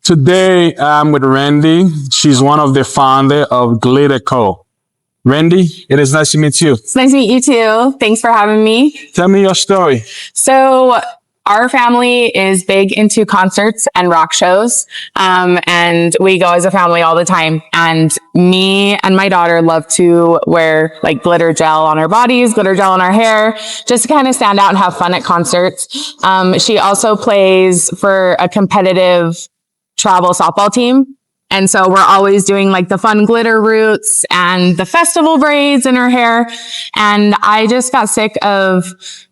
Today I'm with Randy. She's one of the founder of Glitter Co. Randy, it is nice to meet you. It's nice to meet you too. Thanks for having me. Tell me your story. So our family is big into concerts and rock shows. And we go as a family all the time. And me and my daughter love to wear like glitter gel on our bodies, glitter gel on our hair, just to kind of stand out and have fun at concerts. She also plays for a competitive travel softball team. And so we're always doing like the fun glitter roots and the festival braids in her hair. And I just got sick of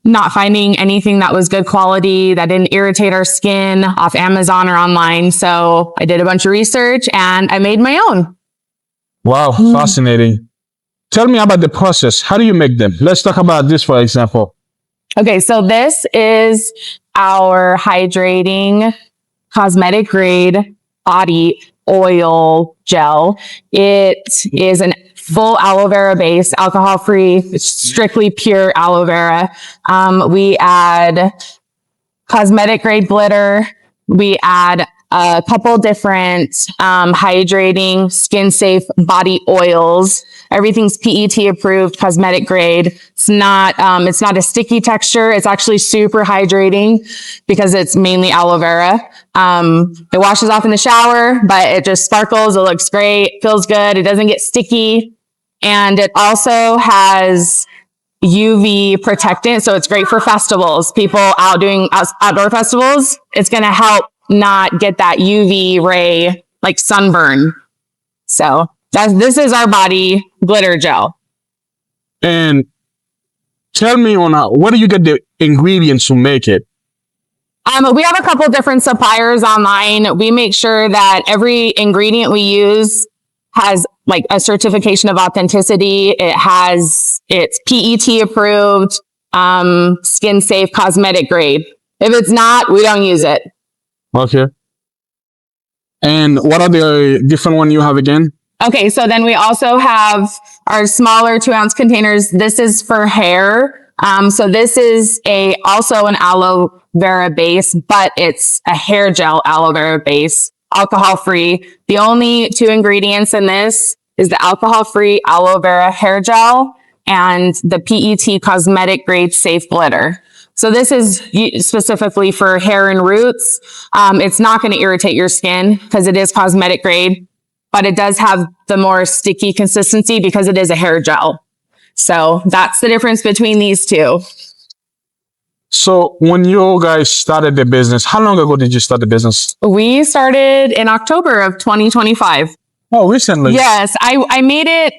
not finding anything that was good quality, that didn't irritate our skin off Amazon or online. So I did a bunch of research and I made my own. Wow, fascinating. Tell me about the process. How do you make them? Let's talk about this, for example. Okay, so this is our hydrating cosmetic grade body oil gel. It is a full aloe vera base, alcohol free. It's strictly pure aloe vera. We add cosmetic grade glitter. We add a couple different hydrating, skin safe body oils. Everything's PET approved, cosmetic grade. It's not a sticky texture. It's actually super hydrating because it's mainly aloe vera. It washes off in the shower, but it just sparkles. It looks great, feels good. It doesn't get sticky. And it also has UV protectant. So it's great for festivals, people out doing outdoor festivals. It's going to help not get that UV ray, like sunburn. So this is our body glitter gel. And tell me on where do you get the ingredients to make it? We have a couple different suppliers online. We make sure that every ingredient we use has like a certification of authenticity. It's PET approved, skin safe, cosmetic grade. If it's not, we don't use it. Okay. And what are the different one you have again? Okay, so then we also have our smaller 2-ounce containers. This is for hair. So this is also an aloe vera base, but it's a hair gel aloe vera base, alcohol free. The only 2 ingredients in this is the alcohol free aloe vera hair gel and the PET cosmetic grade safe glitter. So this is specifically for hair and roots. It's not going to irritate your skin because it is cosmetic grade, but it does have the more sticky consistency because it is a hair gel. So that's the difference between these two. So when you guys started the business, how long ago did you start the business? We started in October of 2025. Oh, recently. Yes, I made it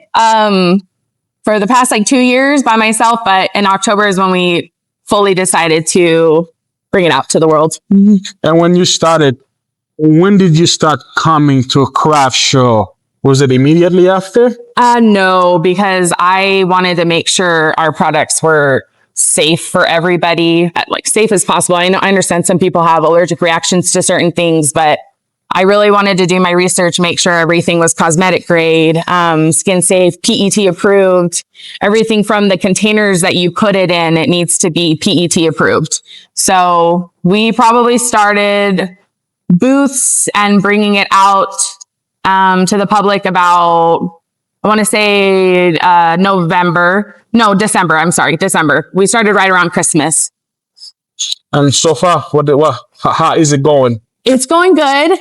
for the past like 2 years by myself, but in October is when we fully decided to bring it out to the world. And when you started, when did you start coming to a craft show? Was it immediately after? No, because I wanted to make sure our products were safe for everybody, like safe as possible. I understand some people have allergic reactions to certain things, but I really wanted to do my research, make sure everything was cosmetic grade, skin safe, PET approved. Everything from the containers that you put it in, it needs to be PET approved. So we probably started booths and bringing it out to the public about, I want to say December. I'm sorry, December. We started right around Christmas. And so far, how is it going? It's going good.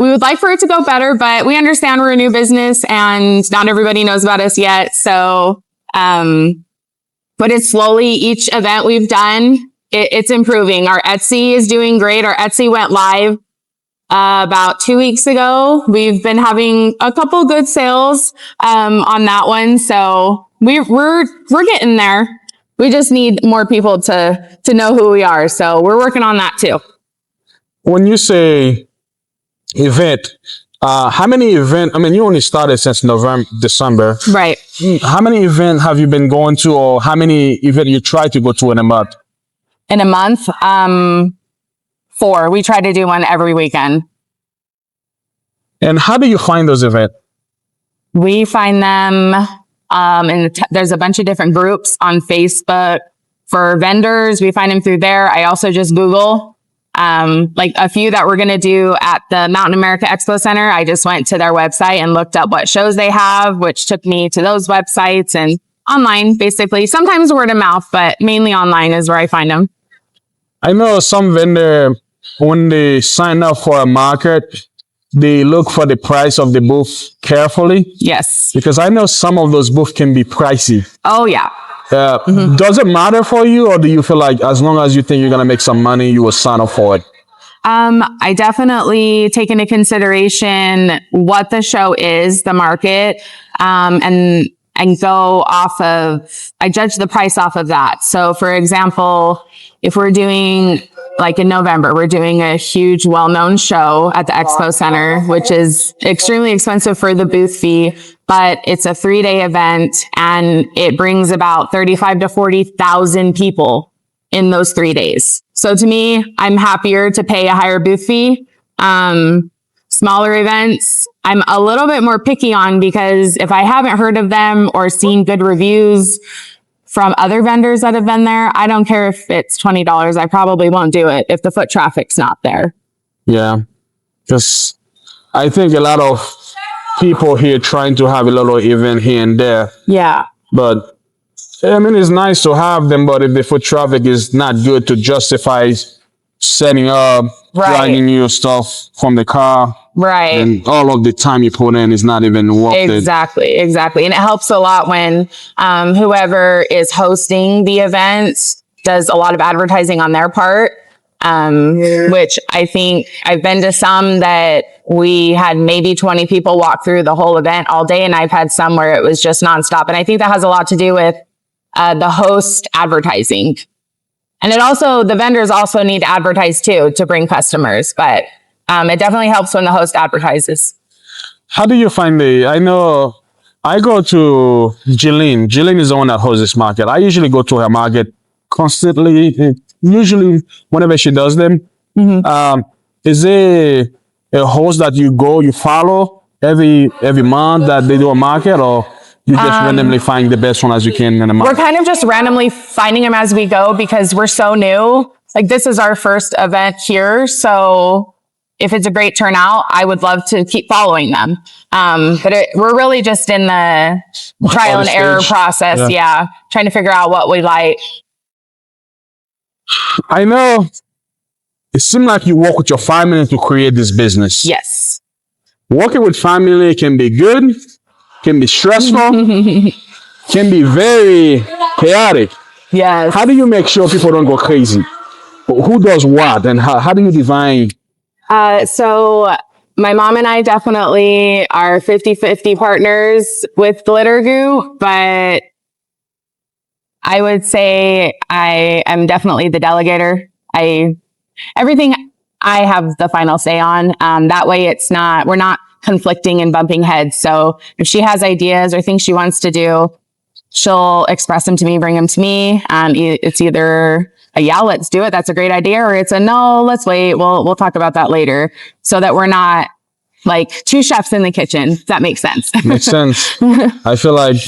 We would like for it to go better, but we understand we're a new business and not everybody knows about us yet. So, but it's slowly, each event we've done, it's improving. Our Etsy is doing great. Our Etsy went live about 2 weeks ago. We've been having a couple good sales on that one. So we're getting there. We just need more people to know who we are. So we're working on that too. When you say event, how many events, I mean, you only started since December. Right. How many events have you been going to, or how many events you try to go to in a month? In a month? 4. We try to do one every weekend. And how do you find those events? We find them, there's a bunch of different groups on Facebook for vendors. We find them through there. I also just Google Like a few that we're going to do at the Mountain America Expo Center. I just went to their website and looked up what shows they have, which took me to those websites and online, basically. Sometimes word of mouth, but mainly online is where I find them. I know some vendor, when they sign up for a market, they look for the price of the booth carefully. Yes. Because I know some of those booths can be pricey. Oh, yeah. Does it matter for you, or do you feel like as long as you think you're going to make some money, you will sign up for it? I definitely take into consideration what the show is, the market, and go off of, I judge the price off of that. So for example, if we're doing, like in November, we're doing a huge well-known show at the Expo Center, which is extremely expensive for the booth fee, but it's a 3-day event and it brings about 35 to 40,000 people in those 3 days. So to me, I'm happier to pay a higher booth fee. Smaller events, I'm a little bit more picky on, because if I haven't heard of them or seen good reviews from other vendors that have been there, I don't care if it's $20. I probably won't do it if the foot traffic's not there. Yeah, because I think a lot of people here trying to have a little event here and there. Yeah. But I mean, it's nice to have them, but if the foot traffic is not good to justify setting up, dragging your stuff from the car. Right. And all of the time you put in is not even worth it. Exactly. And it helps a lot when whoever is hosting the event does a lot of advertising on their part, which I think I've been to some that we had maybe 20 people walk through the whole event all day, and I've had some where it was just nonstop. And I think that has a lot to do with the host advertising. And the vendors also need to advertise too, to bring customers, but it definitely helps when the host advertises. How do you find I know I go to Jillian. Jillian is the one that hosts this market. I usually go to her market constantly, usually whenever she does them. Is there a host that you follow every month that they do a market, or you just randomly find the best one as you can in a month? We're kind of just randomly finding them as we go, because we're so new. Like, this is our first event here, so if it's a great turnout, I would love to keep following them. But we're really just in the trial and error process. Yeah. Trying to figure out what we like. I know it seems like you work with your family to create this business. Yes. Working with family can be good, can be stressful, can be very chaotic. Yes. How do you make sure people don't go crazy? Who does what, and how do you define? So my mom and I definitely are 50-50 partners with Glitter Goo, but I would say I am definitely the delegator. Everything I have the final say on. That way we're not conflicting and bumping heads. So if she has ideas or things she wants to do, she'll express them to me, bring them to me. It's either a yeah, let's do it, that's a great idea, or it's a no, let's wait, we'll talk about that later, so that we're not like two chefs in the kitchen, if that makes sense. Makes sense. I feel like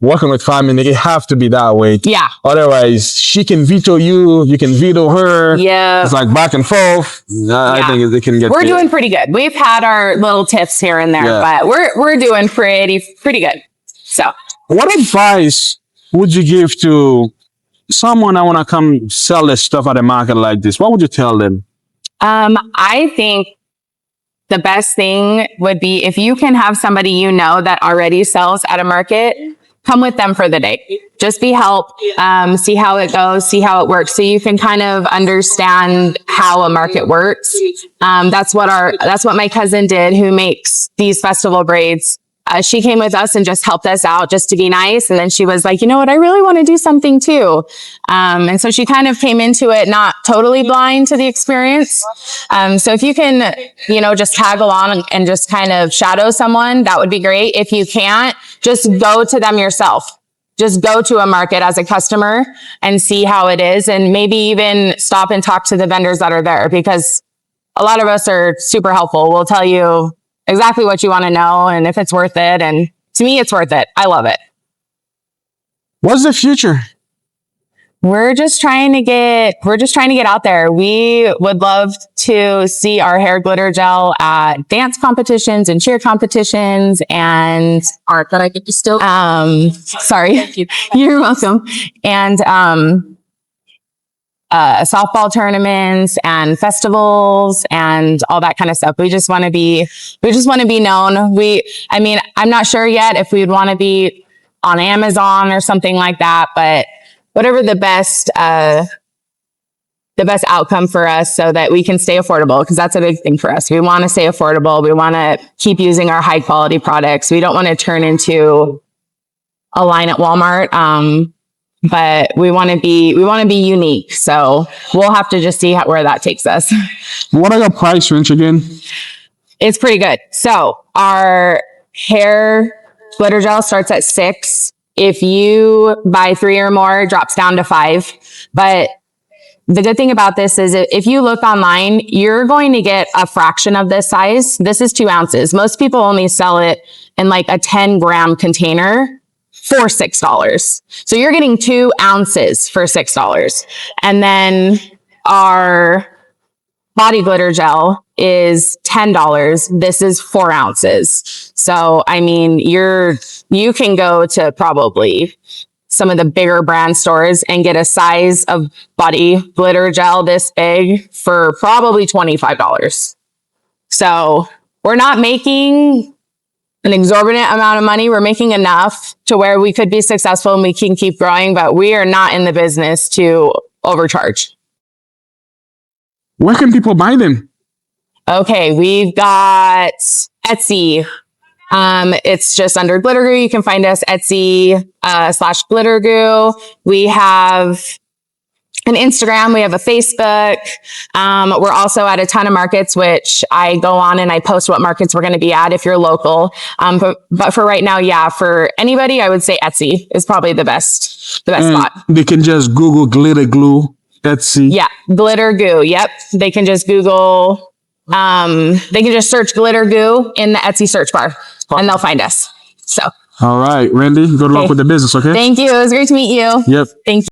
working with family, it have to be that way. Yeah. Otherwise, she can veto you, you can veto her. Yeah. It's like back and forth. I think it can get. We're doing pretty good. We've had our little tips here and there, but we're doing pretty good. So, what advice would you give to someone that want to come sell their stuff at a market like this? What would you tell them? I think the best thing would be if you can have somebody you know that already sells at a market, come with them for the day. Just be help, see how it goes, see how it works, so you can kind of understand how a market works. That's what my cousin did, who makes these festival braids. She came with us and just helped us out just to be nice. And then she was like, you know what, I really want to do something too. And so she kind of came into it not totally blind to the experience. So if you can, just tag along and just kind of shadow someone, that would be great. If you can't, just go to them yourself. Just go to a market as a customer and see how it is. And maybe even stop and talk to the vendors that are there, because a lot of us are super helpful. We'll tell you exactly what you want to know and if it's worth it. And to me, it's worth it. I love it. What's the future? we're just trying to get out there. We would love to see our hair glitter gel at dance competitions and cheer competitions and Art that I get to still. sorry. Thank you. You're welcome. And softball tournaments and festivals and all that kind of stuff. We just want to be known. I mean, I'm not sure yet if we'd want to be on Amazon or something like that, but whatever the best outcome for us so that we can stay affordable, because that's a big thing for us. We want to stay affordable. We want to keep using our high quality products. We don't want to turn into a line at Walmart. But we want to be unique. So we'll have to just see where that takes us. What are your price range again? It's pretty good. So our hair glitter gel starts at $6. If you buy 3 or more, it drops down to $5. But the good thing about this is if you look online, you're going to get a fraction of this size. This is 2 ounces. Most people only sell it in like a 10-gram container for $6. So you're getting 2 ounces for $6. And then our body glitter gel is $10. This is 4 ounces. So, I mean, you can go to probably some of the bigger brand stores and get a size of body glitter gel this big for probably $25. So we're not making an exorbitant amount of money. We're making enough to where we could be successful and we can keep growing, but we are not in the business to overcharge. Where can people buy them? Okay, we've got Etsy. It's just under Glitter Goo. You can find us Etsy /Glitter Goo. We have an Instagram, we have a Facebook. We're also at a ton of markets, which I go on and I post what markets we're going to be at if you're local. But for right now, yeah, for anybody, I would say Etsy is probably the best spot. They can just Google glitter glue, Etsy. Yeah, Glitter Goo. Yep. They can just Google, they can just search Glitter Goo in the Etsy search bar and they'll find us. So. All right, Randy, good luck with the business, okay? Thank you. It was great to meet you. Yep. Thank you.